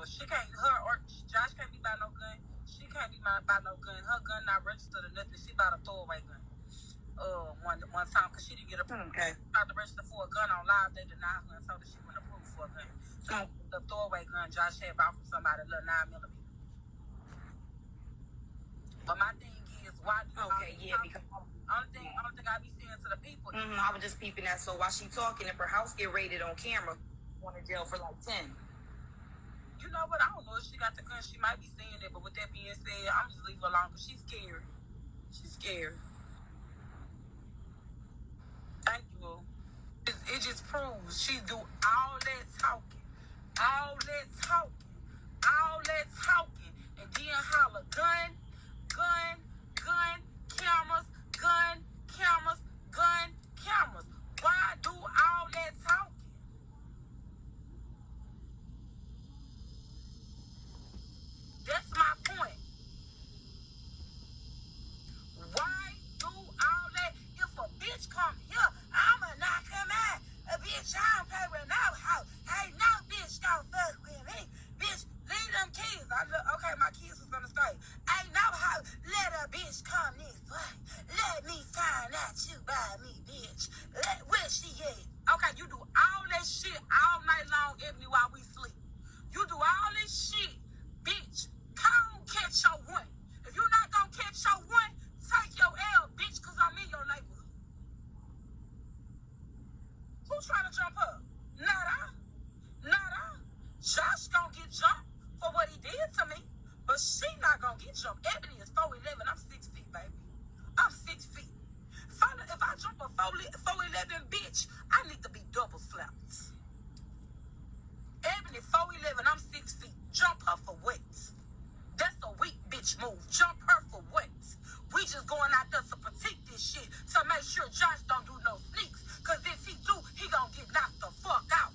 she can't, Josh can't be by no gun. She can't be by no gun. Her gun not registered or nothing. She bought a throwaway gun. One time, because she didn't get approved. Okay. Tried to register for a gun on live. They denied her and told her she wasn't approved for a gun. So the throwaway gun Josh had bought from somebody, a little 9mm. But my thing is, why do because only thing I be saying to the people. I was just peeping that. So while she talking, if her house get raided on camera, going to jail for like 10. You know what? I don't know if she got the gun. She might be saying it, but with that being said, I'm just leave her alone because she's scared. She's scared. Thank you. It just proves she do all that talking, and then holler gun, cameras. Why do all that talking? That's my point. Why do all that? If a bitch come here, I'ma knock him out. A bitch, I don't play with no hoe. Hey, no bitch gon' fuck with me. Bitch, leave them kids. Okay, my kids was gonna stay. Ain't no hoe. Let a bitch come this way. Let me find out you by me, bitch. Where she at? Okay, you do all that shit all night long, Ebony, while we sleep. You do all this shit, bitch. Come catch your one. If you're not gonna catch your one, take your L, bitch, because I'm in your neighborhood. Who's trying to jump up? Not I. Josh gonna get jumped for what he did to me, but she not gonna get jumped. Ebony is 4'11". I'm 6 feet, baby. I'm 6 feet. If I jump a 4'11", bitch, I need to be double slapped. Ebony 4'11", I'm 6 feet. Jump her for what? That's a weak bitch move. Jump her for what? We just going out there to protect this shit to make sure Josh don't do no sneaks. Because if he do, he gonna get knocked the fuck out.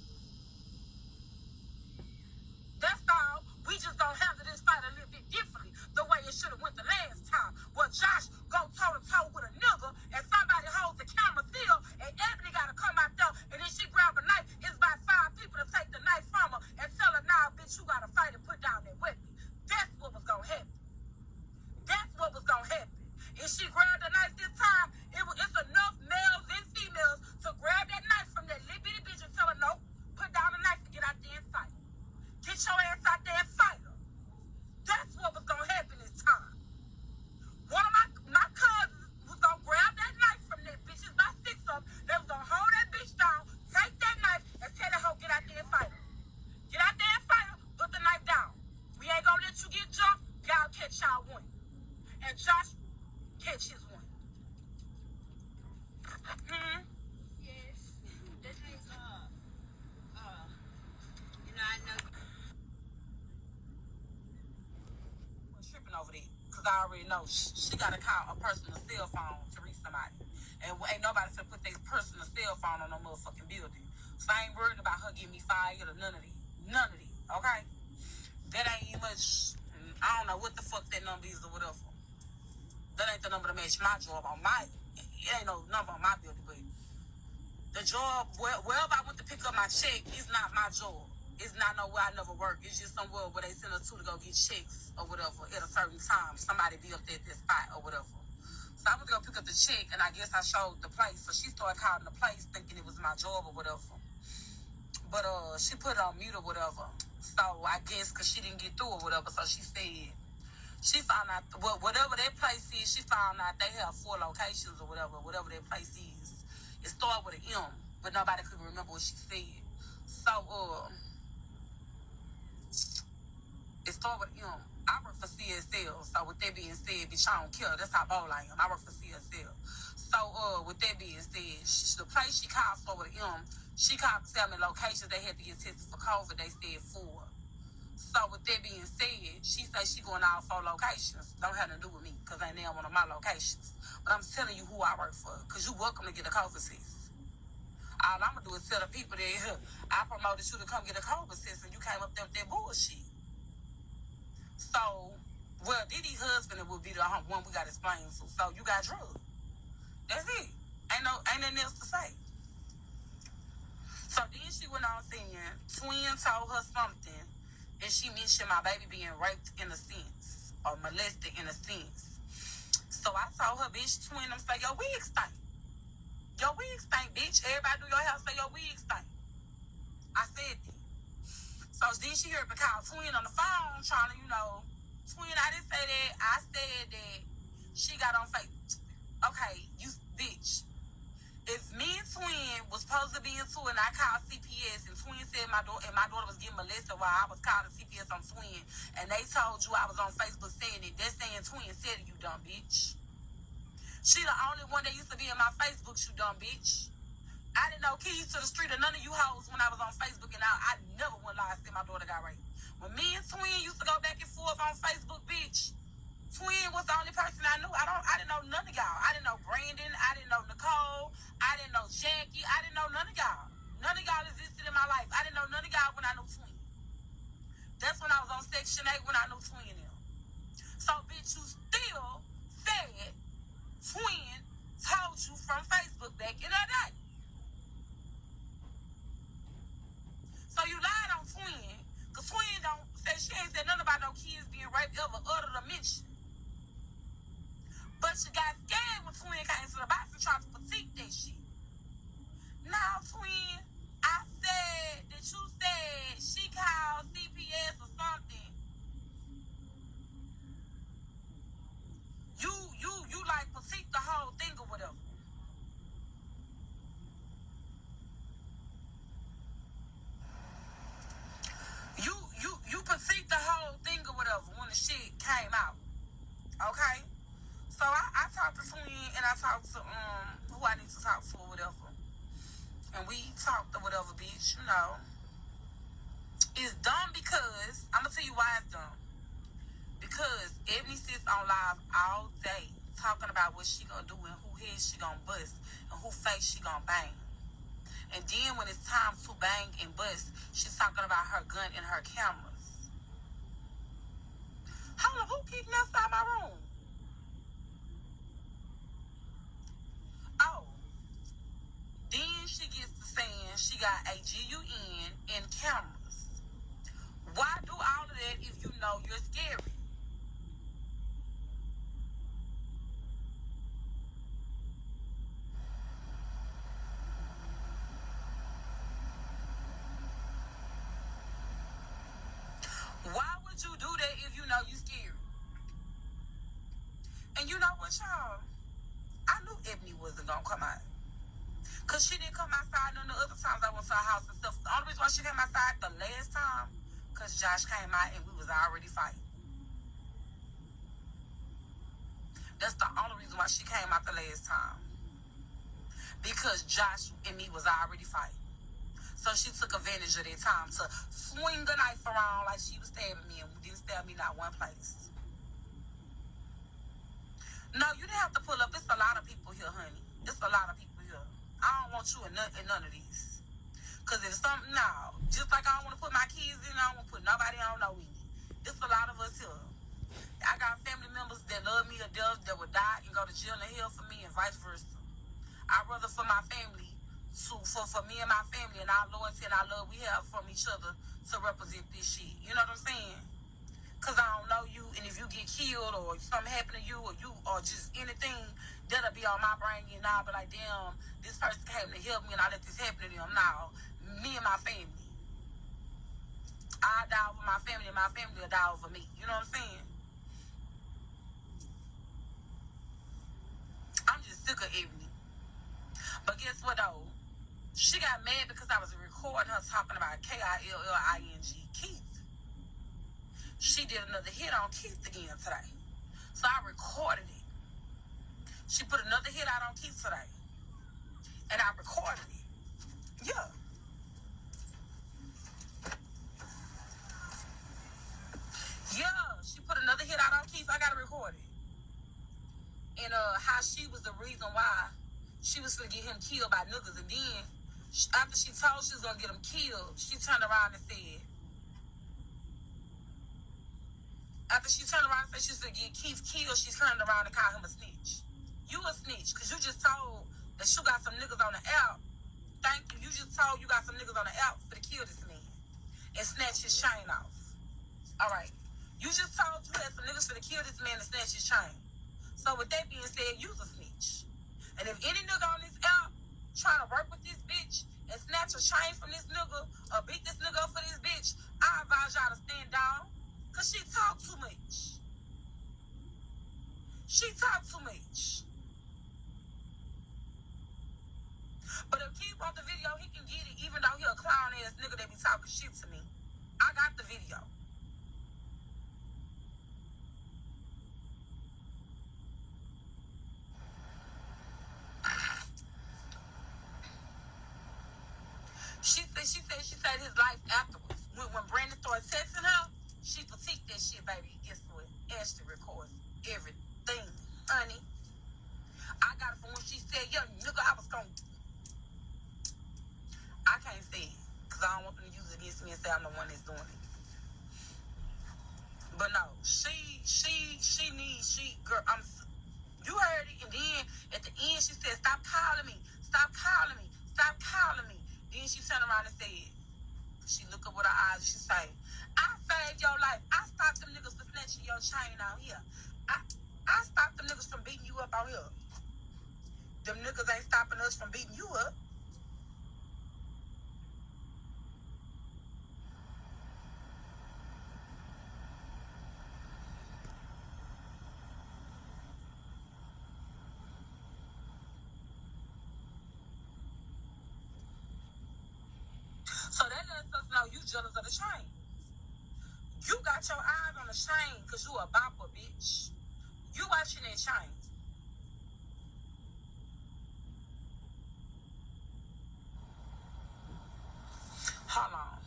That's all. We just gonna handle this fight a little bit differently. The way it should have went the last time. Well, Josh go toe-to-toe with a nigga and somebody holds the camera still and Ebony gotta come out there and then she grab a knife. It's about 5 people to take the knife from her and tell her, nah, bitch, you gotta fight and put down that weapon. That's what was gonna happen. If she grabbed the knife this time, it's enough males and females to grab that knife from that little bitty bitch and tell her, no, put down the knife and get out there and fight. Get your ass out there and fight her. That's what was gonna happen this time. One of my cousins was gonna grab that knife from that bitch. It's about 6 of them. They was gonna hold that bitch down, take that knife, and tell that hoe, get out there and fight her. Get out there and fight her, put the knife down. We ain't gonna let you get jumped. Y'all catch y'all one. And Josh catch his one. Yes. That is, I know. I'm tripping over there. Because I already know she got to call a personal cell phone to reach somebody. And ain't nobody to put their personal cell phone on no motherfucking building. So I ain't worried about her getting me fired or none of these. Okay? That ain't even much. I don't know what the fuck that number is or whatever. That ain't the number to match my job on it ain't no number on my building, but the job, wherever I went to pick up my check, is not my job. It's not nowhere I never work. It's just somewhere where they send us to go get checks or whatever at a certain time. Somebody be up there at this spot or whatever. So I went to go pick up the check, and I guess I showed the place. So she started calling the place thinking it was my job or whatever. But she put it on mute or whatever. So I guess because she didn't get through or whatever, so she said, she found out, whatever that place is, she found out they have 4 locations or whatever that place is. It started with an M, but nobody could remember what she said. So, it started with an M. I work for CSL, so with that being said, bitch, I don't care. That's how bold I am. I work for CSL. So, with that being said, the place she called for with an M, she called to tell me locations they had to get tested for COVID. They said 4. So with that being said, she said she going all 4 locations. Don't have to do with me, because ain't near one of my locations. But I'm telling you who I work for, because you welcome to get a COVID test. All I'm going to do is tell the people that I promoted you to come get a COVID test, and you came up there with that bullshit. So, well, Diddy's husband would be the one we got to explain to. So you got drugs. That's it. Ain't nothing else to say. So then she went on saying, Twin told her something, and to my baby being raped in a sense or molested in a sense. So I told her, bitch, twin them say, your wig stink. Your wig stink, bitch. Everybody do your hair, say your wig stink. I said that. So then she heard me call twin on the phone trying to, twin, I didn't say that. I said that she got on Facebook. Okay, you bitch. If me and twin was supposed to be into it and I called CPS and twin said my daughter was getting molested while I was calling CPS on twin and they told you I was on Facebook saying it, they're saying twin said it, you dumb bitch. She the only one that used to be in my Facebook, you dumb bitch. I didn't know keys to the street or none of you hoes when I was on Facebook, and I never went live and said my daughter got raped. When me and twin used to go back and forth on Facebook, bitch, twin was the only person I knew. I didn't know none of y'all. I didn't know Brandon. I didn't know Nicole. I didn't know Jackie. I didn't know none of y'all. None of y'all existed in my life. I didn't know none of y'all when I knew twin. That's when I was on Section 8 when I knew twin them. So, bitch, you still said twin told you from Facebook back in that day. So you lied on twin, because twin don't say she ain't said nothing about no kids being raped ever other than mention. But she got scared when twin came to the box and tried to critique that shit. Now, twin, I said that you said she called CPS or something. You like critique the whole thing or whatever. You critique the whole thing or whatever when the shit came out. Okay? So I talked to twin and I talked to who I need to talk to or whatever. And we talked or whatever, bitch, It's dumb because I'm gonna tell you why it's dumb. Because Ebony sits on live all day talking about what she gonna do and who head she gonna bust and who face she gonna bang. And then when it's time to bang and bust, she's talking about her gun and her cameras. Hold on, who keeping outside my room? Oh. Then she gets to saying she got a GUN and cameras. Why do all of that if you know you're scary? Why would you do that if you know you're scared? And you know what, y'all? I knew Ebony wasn't going to come out. Because she didn't come outside none of the other times I went to her house and stuff. The only reason why she came outside the last time, because Josh came out and we was already fighting. That's the only reason why she came out the last time. Because Josh and me was already fighting. So she took advantage of that time to swing the knife around like she was stabbing me and didn't stab me not one place. No, you didn't have to pull up. It's a lot of people here, honey. It's a lot of people here. I don't want you in none of these. Because if something, no. Just like I don't want to put my kids in, I don't want to put nobody I don't know in it. It's a lot of us here. I got family members that love me to death that would die and go to jail and hell for me and vice versa. I'd rather for my family, for me and my family and our loyalty and our love we have from each other to represent this shit. You know what I'm saying? Because I don't know you, and if you get killed or something happen to you or just anything, that'll be on my brain, and I'll be like, damn, this person came to help me and I let this happen to them. Now, me and my family. I die over my family and my family will die over me. You know what I'm saying? I'm just sick of Ebony. But guess what, though? She got mad because I was recording her talking about Killing Keith. She did another hit on Keith again today. So I recorded it. She put another hit out on Keith today. And I recorded it. Yeah. Yeah, she put another hit out on Keith. I got to record it. And how she was the reason why she was going to get him killed by niggas. And then, after she told she was going to get him killed, she turned around and said, after she turned around and said she was going to get Keith killed, she turned around and called him a snitch. You a snitch, because you just told that you got some niggas on the app. Thank you. You just told you got some niggas on the app for to kill this man and snatch his chain off. All right. You just told you had some niggas finna kill this man and snatch his chain. So with that being said, you's a snitch. And if any nigga on this app trying to work with this bitch and snatch a chain from this nigga or beat this nigga up for this bitch, I advise y'all to stand down. Cause she talk too much. She talk too much. But if Keith wants the video, he can get it, even though he a clown ass nigga that be talking shit to me. I got the video. She said his life afterwards. When Brandon started texting her, she critiqued that shit, baby. Guess what? Ashley records everything, honey. I got it from when she said, yo, nigga, I was gonna. I can't say it, because I don't want them to use it against me and say I'm the one that's doing it. But no, girl, you heard it, and then at the end she said, stop calling me, stop calling me, stop calling me. Then she turned around and said, she look up with her eyes and she say, I saved your life. I stopped them niggas from snatching your chain out here. I stopped them niggas from beating you up out here. Them niggas ain't stopping us from beating you up. So that lets us know you jealous of the chain. You got your eyes on the chain because you a bopper, bitch. You watching that chain. Hold on.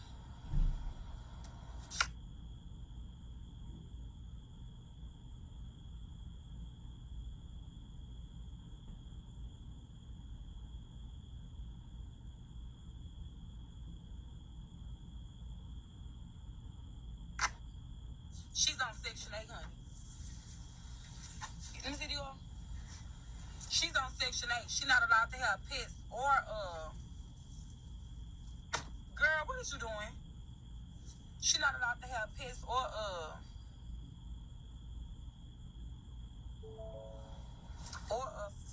She's on Section 8, honey. Let me see you all. She's on Section 8. She's not allowed to have pets or, girl, what is you doing? She's not allowed to have pets or,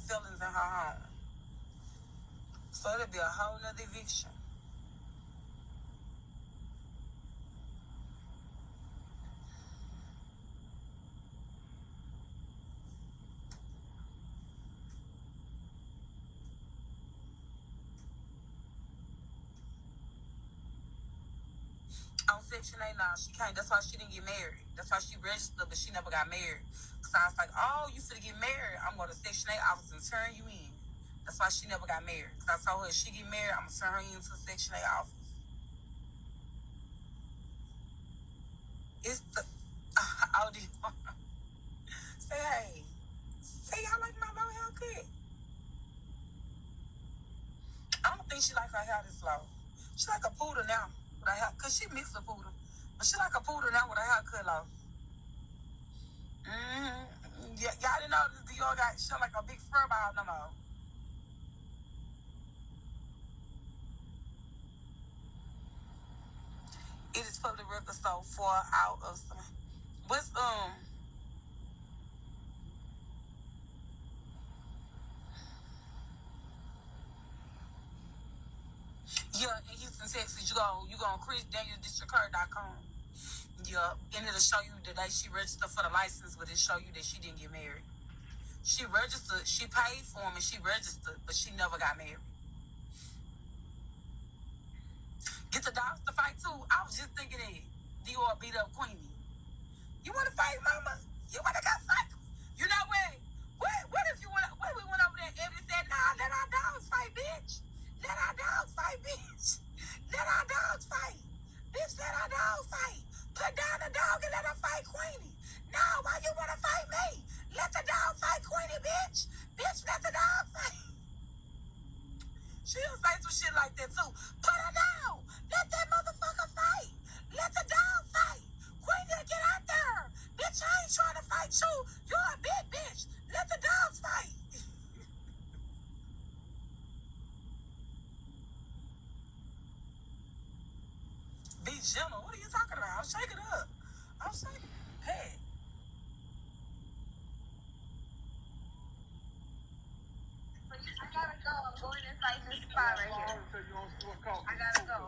felons in her home. So it'll be a whole nother eviction. On Section 8 now, she can't. That's why she didn't get married. That's why she registered, but she never got married. Because I was like, oh, you finna get married. I'm going to Section 8 office and turn you in. That's why she never got married. Because I told her if she get married, I'm going to turn her into a Section 8 office. It's the audio. Say, hey. Say, y'all like my low haircut. I don't think she like her hair this low. She like a poodle now. Because she mixed a poodle. But she like a poodle now with her haircut low. Y'all didn't know this Dior got she like a big fur ball no more. It is public record so far out of some. What's yeah, in Houston, Texas, you go on ChrisDanielsDistrictCourt.com. Yeah, and it'll show you the day she registered for the license, but it show you that she didn't get married. She registered, she paid for him and she registered, but she never got married. Get the dogs to fight too. I was just thinking that Dior beat up Queenie. You want to fight, mama? You want to go fight? You know what? What if you want? What if we went over there and Ebby said, nah, let our dogs fight, bitch. Let our dogs fight, bitch. Let our dogs fight. Bitch, let our dogs fight. Put down the dog and let her fight Queenie. No, why you want to fight me? Let the dog fight Queenie, bitch. Bitch, let the dog fight. She'll say some shit like that too. Put her down. Let that motherfucker fight. Let the dog fight. Queenie, get out there. Bitch, I ain't trying to fight you. You're a big bitch. Let the dogs fight. Be gentle. What are you talking about? Shake it up. I'm saying, hey. I gotta go. I'm going inside this spot right here. I gotta go.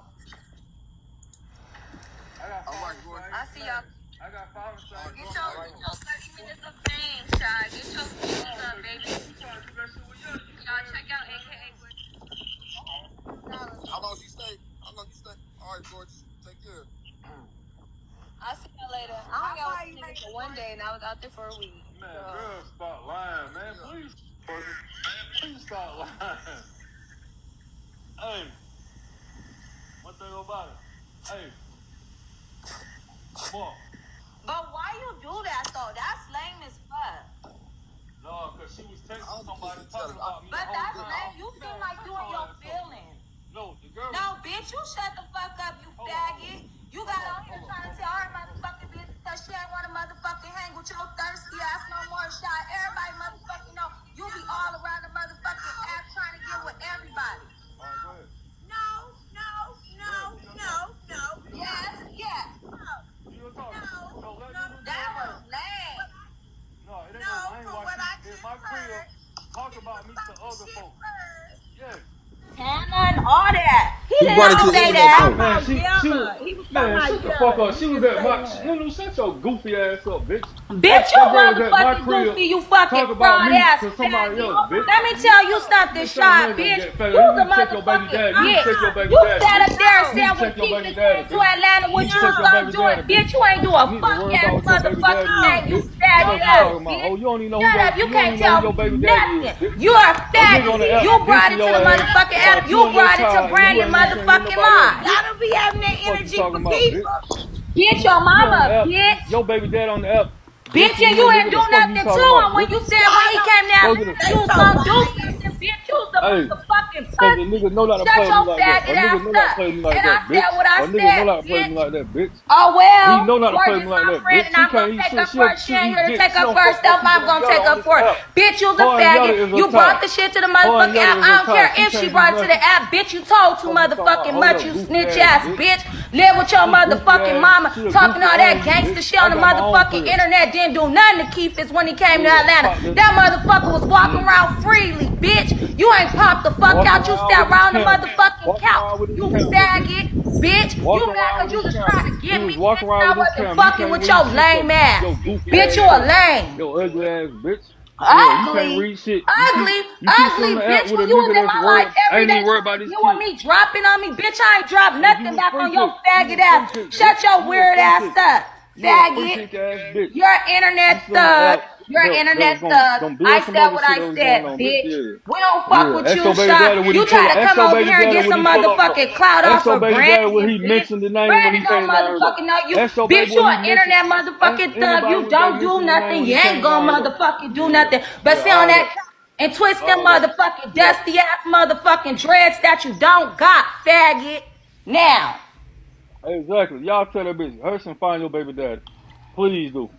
I see y'all. I got $5. Get your 30 minutes of fame, Shy. Get your views up, baby. Y'all check out AKA. How long you stay? All right, gorgeous. Take care. I'll see y'all later. I only got with niggas for one day, and I was out there for a week. Man, girl, stop lying, man. Please. Please stop lying. Hey. One thing about it. Hey. Come on. But why you do that, though? That's lame as fuck. No, because she was texting somebody talking about me. But that's lame. You seem like you in your feelings. No, the girl. No, bitch, you shut the fuck up, you faggot. You got on here trying to tell her motherfucking bitch because she ain't want to motherfucking hang with your thirsty ass no more, Shot. Everybody motherfucking know you be all around the motherfucking ass trying to get with everybody. All right, go ahead. No. Yes. No. That was lame. No, it ain't no lame. It's my crib. Talk about me to other folks. Yes. Hannah and all that. He didn't brought it to know the they internet that. too. Man, shut the fuck up. She was at my. Lulu, shut your goofy ass up, bitch. Bitch, you That girl was at my motherfucking crib. goofy, you fucking Talk about fraud me ass to somebody faggot. else, bitch. Let me tell you something, Shot, bitch. You the motherfucking bitch. You sat up there and said when Keisha came to Atlanta, what you was gonna do it, bitch. You ain't do a fuck ass motherfucking thing, you faggot ass bitch. Oh, you don't even know Shut up, you can't tell your me baby daddy nothing. is, bitch. You a faggot. You brought it to the motherfucking app. You brought it to Brandon motherfucking mom. Y'all don't be having that energy for people. Bitch, your mama, bitch. Your baby dad on the app. Bitch, and you ain't do nothing to him when you said when he came down, you was gonna do something, bitch. You was a motherfucking Cause the pussy. nigga know not to Shut play with me your like that. A faggot nigga ass know not to up. play with me like And I that, bitch. said what I A nigga know said, not to play with bitch. me like that, bitch. Oh well, He know not to play with Gorgeous me like my that, friend, bitch. and I'm gonna take her first. She ain't here to take her first Fuck stuff. I'm people gonna take her on this first. app. Bitch, you's a Her and Yada faggot. is a You brought tie. the shit to the Her and motherfucking Yada app. is I a don't care tie. She if she can't do brought it to the nothing. app, bitch. You told too Fuck you talking about? motherfucking Hold much, up, you goofy snitch ass, ass bitch. Live with your She goofy motherfucking ass. mama, She a talking goofy all that ass, gangster bitch. shit on I the got my own motherfucking crib. internet. Didn't do nothing to Keith's when he came to Yeah, Atlanta. pop this. That motherfucker was walking Yeah. around freely, bitch. You ain't popped the fuck Walking out. You around sat with this around the camera. motherfucking Walking couch. around with this You camera, bitch. faggot, bitch. You Walking mad around cause with you this was camera. trying to You get was me, walking bitch. And around I with this wasn't camera. You fucking can't with read your shit, lame ass. yo goofy Bitch, ass you a self. lame. Yo ugly ass bitch. Yeah, you can't Ugly, read shit. ugly, You keep sitting ugly, on the app bitch. with a When you nigga was in that's my life worried, every ain't day even worried trying about to this deal with kid. me, dropping on me, bitch. I ain't dropped Cause you nothing a back free on your pick. You faggot a free ass. pick, Shut bitch. your You a weird free ass pick. up, You a free faggot. pick ass bitch. You're an You internet sit on the thug. app You're an that was internet thug. gonna I build some said other what shit I that was going said, on, bitch. bitch. Yeah. We don't fuck Yeah. with Ask you, your baby daddy Shot. when he You pull try up. to Ask come your over baby here and daddy get when some he pull up though. motherfucking clout Ask off your of baby daddy Brandon, when he bitch. mentioned the name when he Brandon don't came down here though. motherfucking know you. Ask your baby Bitch, you when he an mentioned. internet Ask motherfucking thug. anybody You when they don't do mentioned the name nothing. when You he ain't came gonna down here though. motherfucking do Yeah. nothing. But Yeah, sit on all that that. couch and twist them All that. motherfucking Yeah. dusty ass motherfucking dreads that you don't got, faggot. Now. Exactly. Y'all tell that bitch, hurry and find your baby daddy. Please do.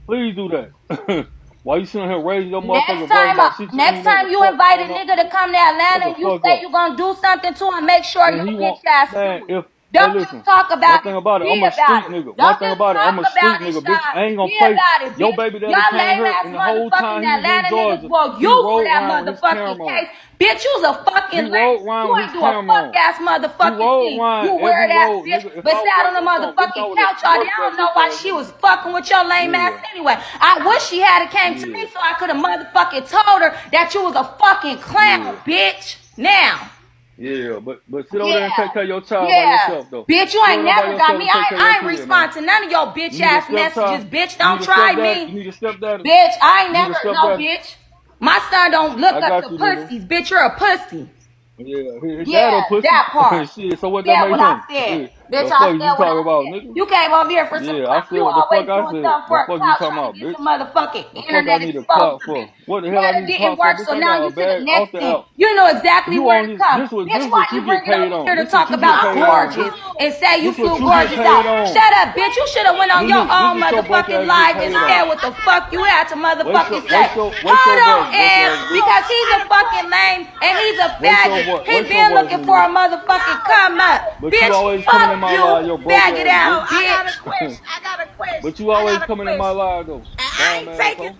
Please do that. While you sitting here raising your motherfucking voice about shit you ain't Next never time you fuck invite a going on. nigga to come to Shut Atlanta the and you fuck say up. you gonna do something to him, make sure And your he bitch want, ass man, do it. if, hey Don't just listen, talk one about it, thing about it, be I'm a about street it. nigga. One Don't thing just about it, I'm talk a street about it, nigga, bitch. Sean. I ain't gonna Be play. about it, Your bitch. baby daddy Y'all came lame here ass and the whole motherfucking time he was in Atlanta niggas. Georgia, Well, he you were rode that around with his motherfucking camera on. case. Bitch, you's a He fucking lame. rode You around with his ain't do a camera fuck on. ass He motherfucking rode thing. around You every weird ass road, bitch. nigga. If But I was sat on the working with something, bitch, I motherfucking would have couch all day. murked I that don't know bitch why ass she nigga. was fucking with your lame ass Yeah, anyway. I wish she had came to me yeah, so I could have motherfucking told her that you was a fucking clown, yeah. bitch. Now. Yeah, but sit over there and Yeah. take care of your child by Yeah. yourself though. Bitch, you Sit over ain't there by never got yourself me. and take care of your I ain't kid, man. respond to none of your bitch You need a ass stepchild. messages, bitch. You Don't need a try stepdaddy. me. You need a stepdaddy. Bitch, I ain't You need a never, no, stepdaddy. bitch. My son don't look I up got to you, Lulu. pussies, bitch. You're a pussy. Yeah, his dad a Yeah, pussy. that part. Shit, so what that Said make what I him? said. Yeah. Bitch, The I fuck is you said what talking I about, said. nigga? You came over here for some Yeah, I clout. said You what the always fuck I doing said. something The for a fuck you clout, talking trying to about, get bitch? some motherfucking The fuck I internet need a exposure, clout for? bitch. What the hell I Yeah, it need a didn't clout for? work, Bitch, so I now got you a to the bag off next the thing. app. You know exactly You where on to this? come. This was Bitch, why what you you get bringing paid over on. here to This what talk you get about paid on, gorgeous bitch. and say you This what flew you get gorgeous paid out? on. Shut up, bitch. You should have went on your Lulu, this own what your broke motherfucking ass get live and paid on. said what the fuck you had to motherfucking say. Waste Hold your on, voice, broke Ed, ass bitch. because he's a fucking lame and he's a faggot. He Waste your been voice, looking for Lulu. a motherfucking come up. But you Bitch, always coming fuck in my you, live, your broke faggot ass ass bitch. bitch. I got a question. But you always coming in my live though. I ain't taking.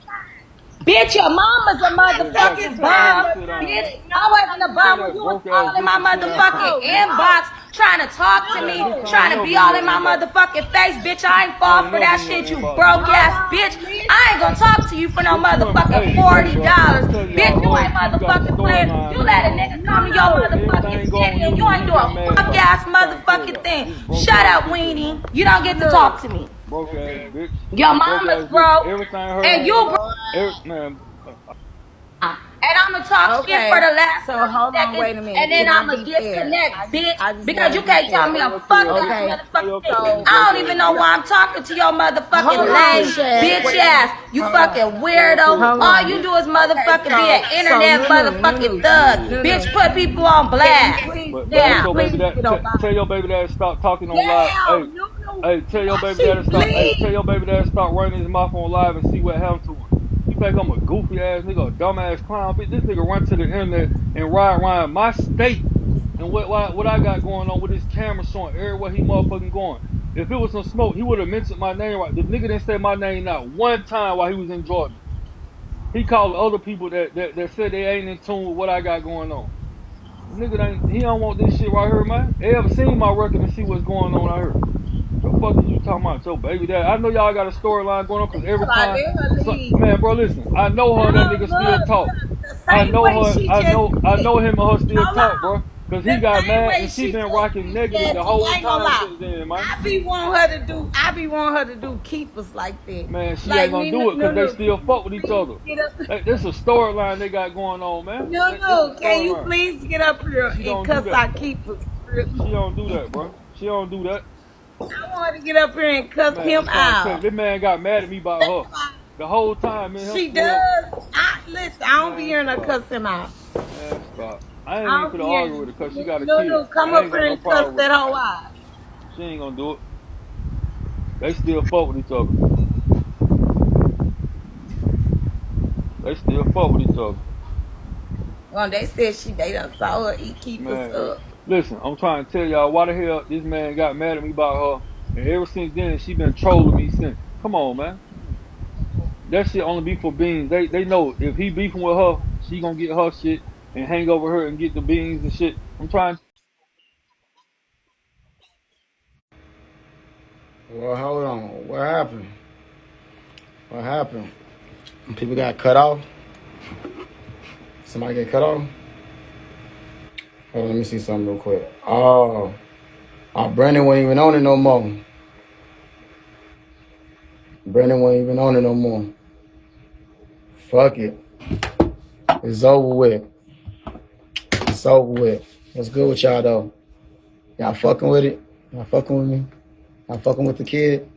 Bitch, your mama's a Exactly. motherfucking Turn bum. that shit on, Bitch, man. I wasn't a bum Turn when that you was broke ass all in my goofy shit out. motherfucking inbox trying to talk to Man, me, bitch, I ain't trying to never be in all your in my inbox. motherfucking face. Bitch, I ain't I fall ain't for never that in your shit, you inbox, broke man. ass bitch. I ain't gonna talk to you for no Bitch, you in, motherfucking hey, bro, I'm $40. telling Bitch, y'all, you whole ain't people got a motherfucking playing. You storyline let a going nigga on. come in your motherfucking Everything city going and you you and ain't he do a getting mad fuck about. ass I'm trying to tell motherfucking y'all. thing. This broke Shut ass up, bitch here, man. weenie. You don't get to talk to me. Broke ass bitch. Your This broke mama's ass bitch. broke Everything her and you broke. man. And I'ma talk shit for the last 30 seconds, and then I'ma Be fair. disconnect, bitch. I just Because want you to be can't tell fair. me Tell a your fuck kid, ass bitch. Okay. Tell your motherfucking thing. kid, you So broke I don't ass even know bitch. why I'm talking to your motherfucking hold on, lame Chad. bitch Wait. ass. You Hold on. fucking Tell your weirdo. kid, Hold broke All on. you bitch. do is motherfucking be an So internet motherfucking thug. Yeah. Bitch, put people on blast. But Can that's you Now. your baby please dad. get on live? Tell your baby dad to stop talking on live. Damn, Nunu. Hey, tell your baby dad to She stop. Hey, bleed. tell your baby dad to stop running his mouth on live and see what happened to him. You think I'm a goofy ass nigga, a dumb ass clown? Bitch, this nigga run to the internet and ride around my state and what I got going on with his camera showing everywhere he motherfucking going. If it was some smoke, he would have mentioned my name right. The nigga didn't say my name not one time while he was in Georgia. He called other people that said they ain't in tune with what I got going on. The nigga he don't want this shit right here, man. They ever seen my record and see what's going on out here? The fuck is you talking about, your baby dad? I know y'all got a storyline going on because every time, man, bro, listen, I know her and that nigga still talk. I know her, I know him and her still talk, bro. Cause he got mad and she been rocking negative the whole time since then, man. I be wanting her to do keepers like that. Man, she ain't Like gonna do it because they Nunu, still fuck with each other. get up. This a storyline they got going on, man. This a Nunu, can you storyline. please get up here She and don't do cuss that. our keepers? She don't do that, bro. She don't do that. I want her to get up here and cuss Man, him I'm trying to tell you, out. this man got mad at me about her. The whole time, man, him She pull up. does. Listen, I don't be Man, hearing her stop. cuss him out. Man, stop. I ain't I even don't be finna argue with hearing. her because she got a kid. No, come I up ain't got here no and cuss problem with that it. hoe out. She ain't gonna do it. They still fuck with each other. They still fuck with each other. Well, they said they done saw her eat keepers Man, up. listen, I'm trying to tell y'all why the hell this man got mad at me about her. And ever since then, she been trolling me since. Come on, man. That shit only be for beans. They know if he beefing with her, she gonna get her shit and hang over her and get the beans and shit. I'm trying. Well, hold on. What happened? What happened? People got cut off? Somebody get cut off? Hold on, let me see something real quick. Brandon wasn't even on it no more. Brandon wasn't even on it no more. Fuck it. It's over with. It's over with. What's good with y'all, though? Y'all fucking with it? Y'all fucking with me? Y'all fucking with the kid?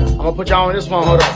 I'm gonna put y'all on this one. Hold on.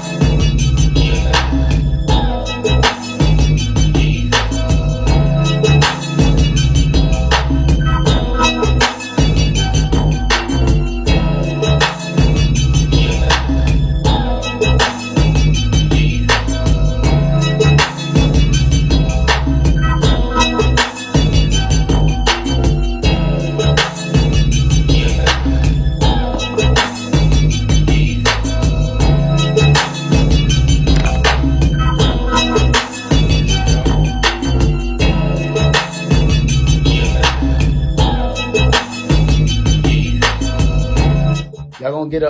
Y'all gonna get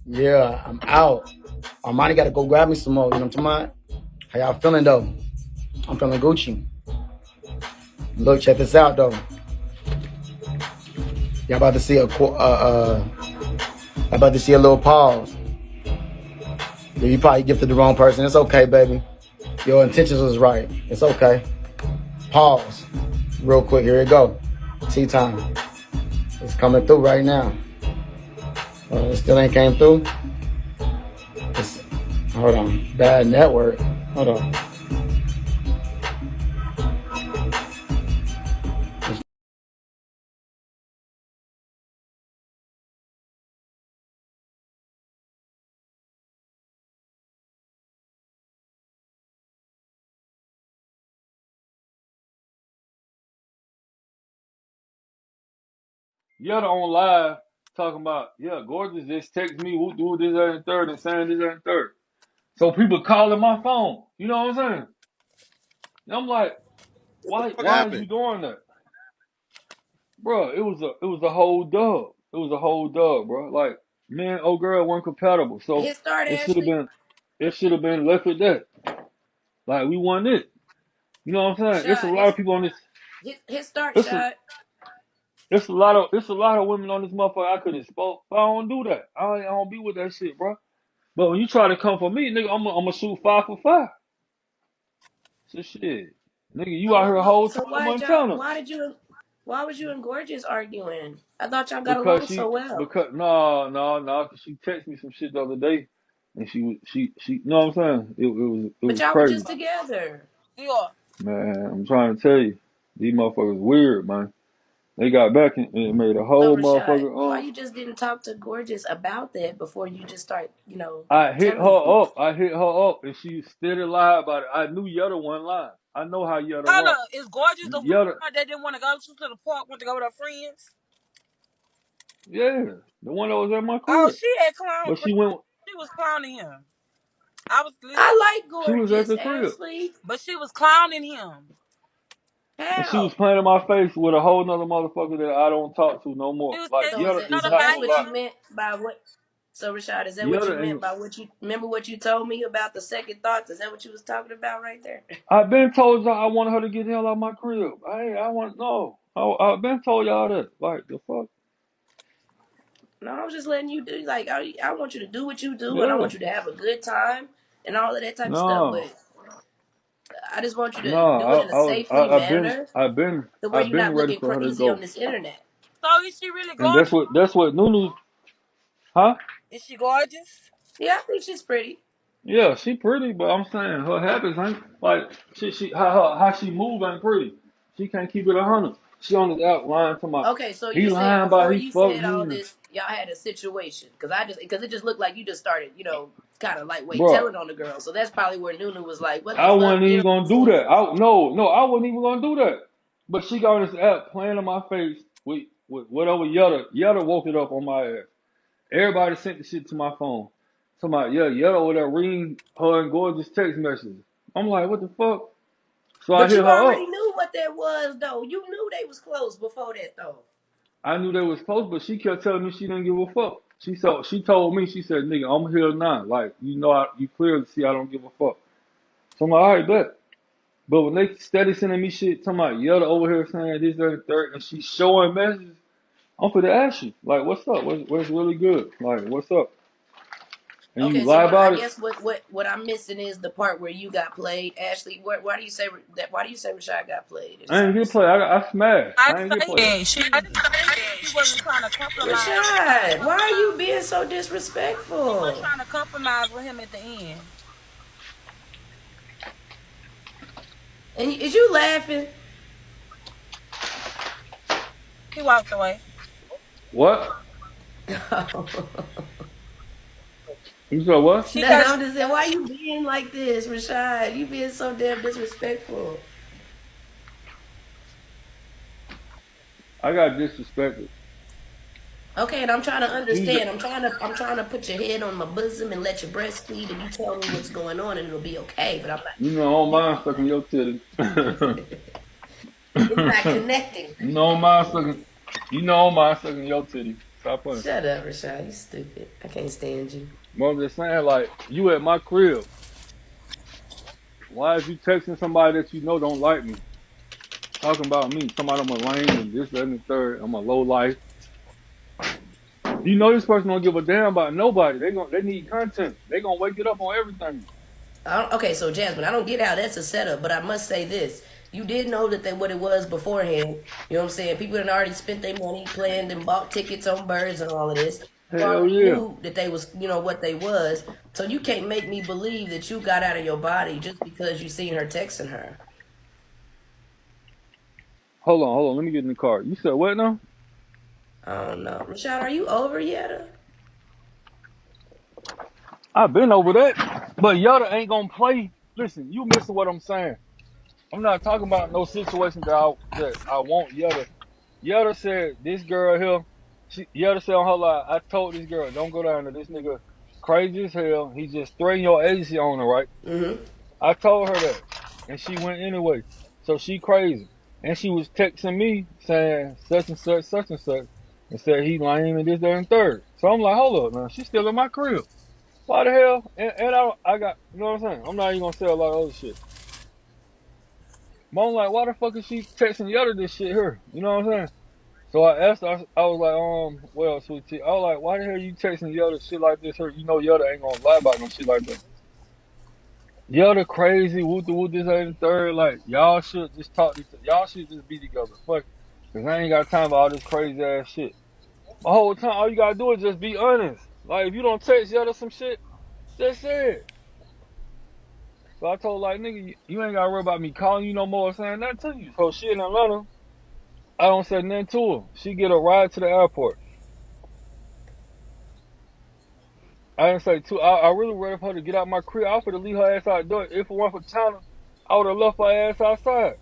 yeah, I'm out. Armani gotta go grab me some more, you know what I'm talking about? How y'all feeling though? I'm feeling Gucci. Look, check this out though. Y'all about to see about to see a little pause. Yeah, you probably gifted the wrong person. It's okay, baby. Your intentions was right. It's okay. Pause. Real quick, here it go. Tea time. It's coming through right now. It still ain't came through. Hold on. Bad network. Hold on. Yetta on live talking about, yeah, Gorgeous just text me, who do this, that, and third, and saying this, that, and third. So people calling my phone. You know what I'm saying? And I'm like, What the fuck why is happened? you doing that? Bro, it was a whole dub. It was a whole dub, bro. Like, me and old girl weren't compatible. So His start, it should have Ashley. been left at that. Like, we won it. You know what I'm saying? It's a Shot. lot of people on this. His start It's a shot. it's a lot of women on this motherfucker I could have spoke. But I don't do that. I don't be with that shit, bro. But when you try to come for me, nigga, I'm gonna shoot 5 for 5. So shit, nigga, you out here the whole So time in Montana why was you and Gorgeous arguing? I thought y'all got because along so well. no, cause she texted me some shit the other day, and she, you know what I'm saying? It But was y'all were crazy, just together. Yeah. man. I'm trying to tell you, these motherfuckers weird, man. They got back and made a So whole Rashad, why motherfucker. you just didn't talk to Gorgeous about that before you just start, I hit telling her people? up. And she still lied about it. I knew Yetta wasn't lying. I know how Yetta Hold rock. up, is Gorgeous the Yetta, one that didn't want to go to the park, went to go with her friends? yeah, the one that was at my Oh, crib, she had clown. but she went. She was clowning him. I was listening, I like She was at Gorgeous, the crib. Ashley. but she was clowning him. And she was How? playing in my face with a whole nother motherfucker that I don't talk to no She more. was Like telling So is Yetta that is her so about that's not what like you him. meant by what? So Rashad, is that what you Yetta meant ain't. by what you remember what you told me about the second thoughts? Is that what you was talking about right there? I've been told y'all I wanted her to get the hell out of my crib. I want no. I've been told y'all that. Like the fuck. No, I was just letting you do like I want you to do what you do and I Yeah. want you to have a good time and all of that type of stuff. No. But I just want you No. to do it in a safely manner to where I've you're been not ready looking for her to crazy on go. this internet. So is she really And gorgeous? that's what Nunu. Huh? Is she gorgeous? Yeah, I think she's pretty. Yeah, she pretty, but I'm saying her habits ain't like she how she move ain't pretty. She can't keep it 100. She on this out lying to my Okay, so he you said lying about before he you fucked said me all and this, y'all had a situation because it just looked like you just started, kind of lightweight bruh. telling on the girl. So that's probably where Nunu was like, "What the I fuck?" wasn't You know even what gonna I'm do saying? that. I wasn't even gonna do that. But she got on this app playing in my face with whatever Yetta. Yetta woke it up on my ass. Everybody sent the shit to my phone. Talking about, yeah, Yetta over there reading her and Gorgeous text messages. I'm like, what the fuck? So I But hit you her already up. knew what that was, though. You knew they was close before that, though. I knew they was close, but she kept telling me she didn't give a fuck. She told me, she said, nigga, I'm here now. Like, you clearly see I don't give a fuck. So I'm like, all right, bet. But when they steady sending me shit, talking about Yetta over here saying this, that, and third, and she's showing messages, I'm for to ask you, like, what's up? What's really good? Like, what's up? And you Okay, so lie what I about it? guess what I'm missing is the part where you got played, Ashley. Why do you say that? Why do you say Rashad got played in a I ain't get sense? played. I smashed. I I ain't didn't get say played. that. She didn't say that. She wasn't trying to compromise. Rashad, why are you being so She wasn't disrespectful? trying to compromise with him at the end. And is you laughing? He walked away. What? No. You said what? She No, got. I'm just saying, why you being like this, Rashad? You being so damn disrespectful. I got disrespected. Okay, and I'm trying to You just, understand. I'm trying to put your head on my bosom and let you breastfeed, and you tell me what's going on, and it'll be okay. But I'm not. you know, I don't mind sucking your titty. It's not connecting. you know, I don't mind sucking. You know, I don't mind sucking your titty. Stop playing. Shut up, Rashad. You stupid. I can't stand you. But I'm just saying, like, you at my crib. Why is you texting somebody that you know don't like me? Talking about me. Somebody I'm a lame and this, that, and the third. I'm a low life. You know this person don't give a damn about nobody. They need content. They gonna wake it up on everything. Okay, so Jasmine, I don't get how that's a setup, but I must say this. You did know that what it was beforehand. You know what I'm saying? People had already spent their money, planned and bought tickets on Birds and all of this. You Hell already yeah. knew that they was, what they was. So you can't make me believe that you got out of your body just because you seen her texting her. Hold on. Let me get in the car. You said what now? I don't know. Rashad, are you over yet? I've been over that. But Yada ain't gonna play. Listen, you missing what I'm saying. I'm not talking about no situation that I want Yada. Yada said this girl here. Yada said on her live, I told this girl, don't go down to this nigga crazy as hell. He just threatened your agency owner, right? Mm-hmm. I told her that. And she went anyway. So she crazy. And she was texting me saying such and such, and said he lame and this, that, and third. So I'm like, hold up, man. She's still in my crib. Why the hell? And I got, you know what I'm saying? I'm not even gonna say a lot of other shit. But I'm like, why the fuck is she texting Yada this shit here? You know what I'm saying? So I asked her, I was like, well, sweet tea. I was like, why the hell you texting Yada shit like this here? You know Yada ain't gonna lie about no shit like that. Yada crazy, whoop the whoop this and the third. Like, y'all should just talk to y'all should just be together. Fuck it. Cause I ain't got time for all this crazy ass shit. The whole time, all you gotta do is just be honest. Like, if you don't text Yada some shit, just say it. So I told like, nigga, you ain't gotta worry about me calling you no more or saying nothing to you. So she in Atlanta, I don't say nothing to her. She get a ride to the airport. I didn't say two. I really ready for her to get out my crib. I was to leave her ass out there. If it weren't for China, I would have left her ass outside.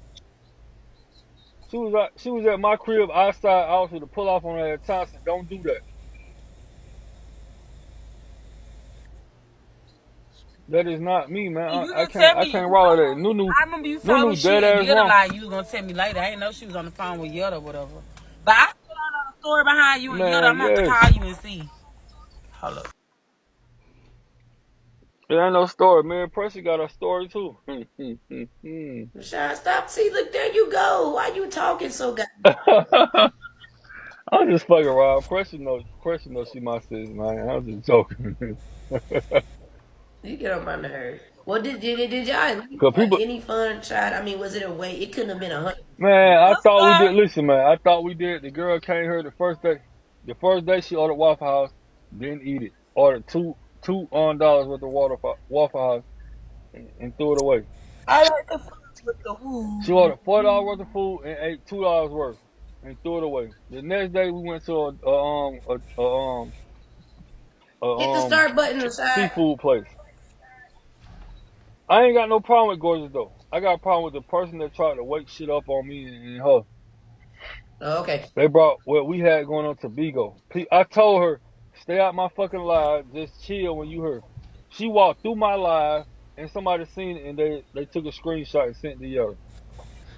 She was at my crib outside. I was to pull off on her at times. Said, don't do that. That is not me, man. You I didn't tell I me. can't roll like that. I remember you told Nunu me dead she ass did a wrong. lie. You was gonna tell me later. I didn't know she was on the phone with Yada or whatever. But I still don't know the story behind you and Yada. I'm Man, gonna have to yes. call you and see. Hold up. It ain't no story. Man, Pressure got a story too. Rashad, stop. See, look, there you go. Why you talking so good? I'm just fucking around. Pressure knows she my sis, man. I'm just joking. You get on my nerves. Well, did y'all at least Cause have people, any fun, Chad? I mean, was it a way? It couldn't have been 100. man, I What's thought we did. up? Listen, man, I thought we did. The girl came here the first day. The first day she ordered Waffle House, didn't eat it. Ordered two dollars worth of Waffle House and threw it away. I like the fun with the She woo. ordered $4 worth of food and ate $2 worth and threw it away. The next day we went to a Hit the start button, Rashad. seafood place. I ain't got no problem with Gorgeous though. I got a problem with the person that tried to wake shit up on me and her. Oh, okay. They brought what we had going on to Bigo. I told her, stay out my fucking live, just chill when you heard. She walked through my live and somebody seen it and they took a screenshot and sent it to Yellow.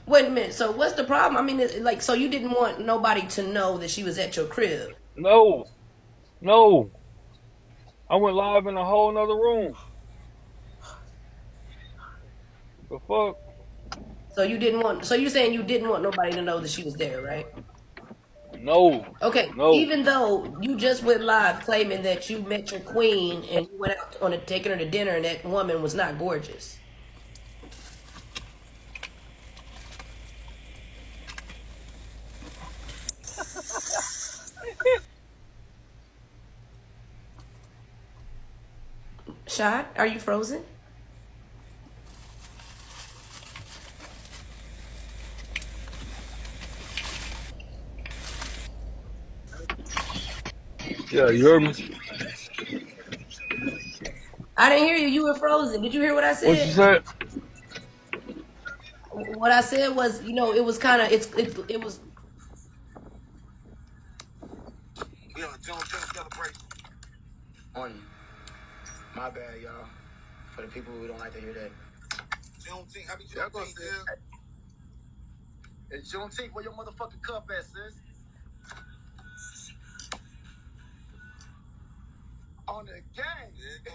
Wait a minute. So what's the problem? I mean, so you didn't want nobody to know that she was at your crib. No, no. I went live in a whole nother room. The fuck? So you didn't want. So you're saying you didn't want nobody to know that she was there, right? No, Okay. no. Even though you just went live claiming that you met your queen and you went out on taking her to dinner and that woman was not gorgeous. Shot, are you frozen? Yeah, you heard me? I didn't hear you. You were frozen. Did you hear what I What you said? said? What I said was, it was kind of it was. We on a Juneteenth celebration. On you. My bad, y'all. For the people who don't like to hear that. Juneteenth, happy Juneteenth, yeah. It's Juneteenth. Where your motherfucking cup at, sis? On the gang. Yeah,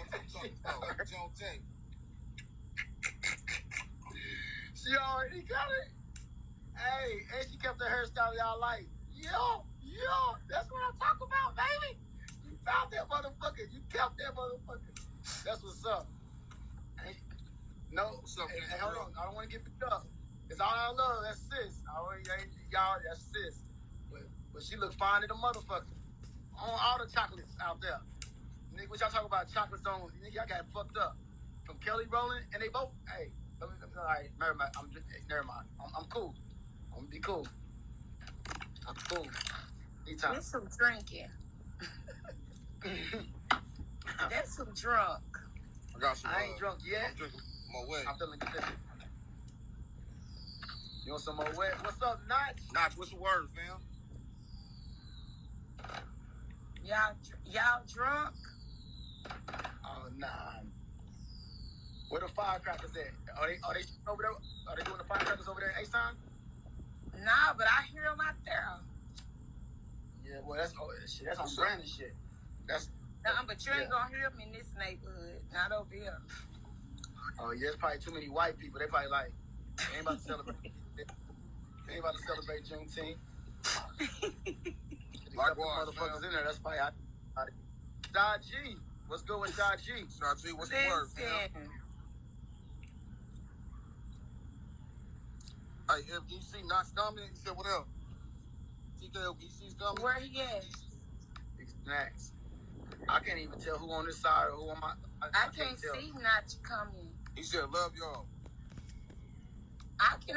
Juneteenth. She already got it. Hey, and she kept her hairstyle y'all like. Yo, that's what I'm talking about, baby. You found that motherfucker. You kept that motherfucker. That's what's up. Hey, no, what's up, hey, hold on. I don't want to get picked up. It's all I love. That's sis. Y'all, that's sis. But she look fine in the motherfucker. On all the chocolates out there. Nigga, what y'all talk about chocolates on? Nigga, y'all got fucked up. From Kelly Rowland, and they both, hey, all right, never mind. Never mind. I'm cool. I'm gonna be cool. I'm cool. Anytime. That's some drinking. That's some drunk. I got some. I ain't drunk yet. I'm drinking more wet. I'm feeling good. You want some more wet? What's up, Notch? Notch, what's the word, fam? Y'all drunk? Oh, nah. Where the firecrackers at? Are they over there? Are they doing the firecrackers over there in A-Sign? Nah, but I hear them out there. Yeah, well, that's on Brandon shit. But you ain't gonna hear them in this neighborhood. Not over here. Oh, yeah, there's probably too many white people. They probably like, they ain't about to celebrate. They ain't about to celebrate Juneteenth. Likewise, motherfuckers in there. That's probably Shy G. What's good with Shy G? Shy G, what's the word, man? Hey, if you see Knox coming, he said, what else? TK, you see coming? Where he at? He's next. I can't even tell who on this side or who on my... I can't see not coming. He said, love y'all. I can